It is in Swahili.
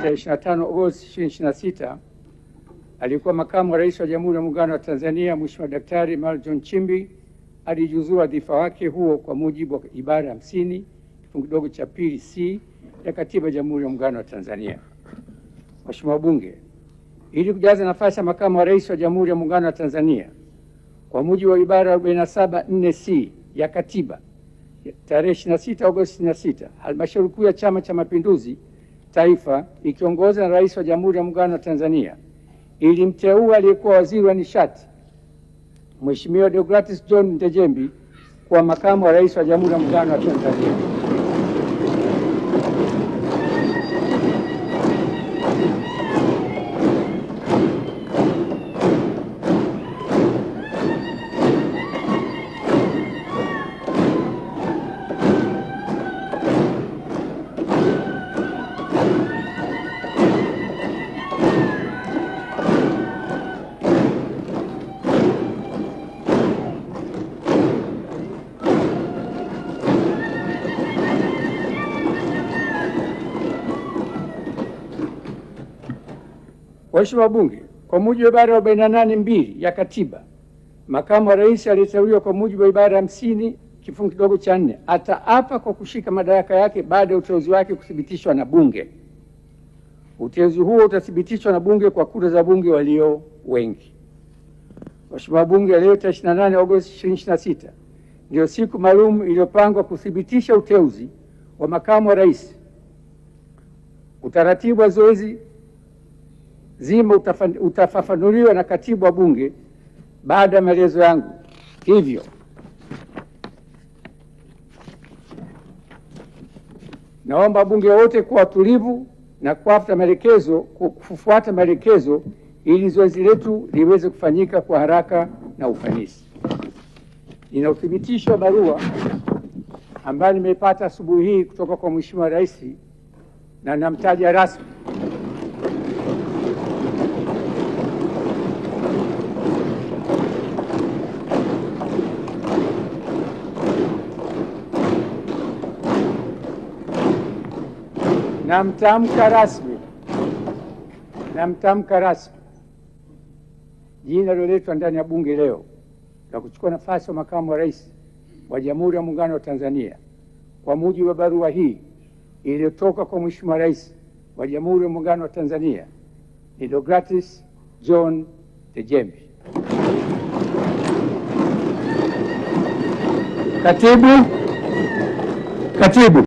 tarehe 25 Agosti 2026 alikuwa makamu wa rais wa Jamhuri ya Muungano wa Tanzania Mheshimiwa Daktari Emmanuel John Nchimbi alijiuzuru wadhifa wake huo kwa mujibu wa ibara 50 kifungu kidogo cha pili C ya Katiba ya Jamhuri ya Muungano wa Tanzania. Mheshimiwa wabunge, ili kujaza nafasi ya makamu wa rais wa Jamhuri ya Muungano wa Tanzania kwa mujibu wa ibara 47(4) C ya Katiba, tarehe 26 Agosti 2026 Halmashauri Kuu ya Chama cha Mapinduzi Taifa ikiongozwa na Rais wa Jamhuri ya Muungano wa Tanzania ilimteua aliyekuwa waziri wa nishati Mheshimiwa Deogratis John Dejembi kuwa makamu wa rais wa Jamhuri ya Muungano wa Tanzania. Waheshimiwa wabunge, kwa mujibu wa ibara 48(2) ya Katiba, makamu wa rais aliyeteuliwa kwa mujibu wa ibara 50 kifungu kidogo cha 4 ataapa kwa kushika madaraka yake baada ya uteuzi wake kuthibitishwa na Bunge. Uteuzi huo utathibitishwa na Bunge kwa kura za bunge walio wengi. Waheshimiwa wabunge, leo tarehe 28 Agosti 2026 ndio siku maalum iliyopangwa kuthibitisha uteuzi wa makamu wa rais. Utaratibu wa zoezi zima utafafanuliwa na katibu wa Bunge baada ya maelezo yangu. Hivyo naomba bunge wote kuwa tulivu na kufuata maelekezo ili zoezi letu liweze kufanyika kwa haraka na ufanisi. Nina uthibitisho wa barua ambayo nimeipata asubuhi hii kutoka kwa Mheshimiwa Rais na namtaja rasmi. Namtamka rasmi jina liloletwa ndani ya bunge leo la kuchukua nafasi ya makamu wa rais wa Jamhuri ya Muungano wa Tanzania kwa mujibu wa barua hii iliyotoka kwa Mheshimiwa Rais wa Jamhuri ya Muungano wa Tanzania ni Deogratis John Dejembi. Katibu.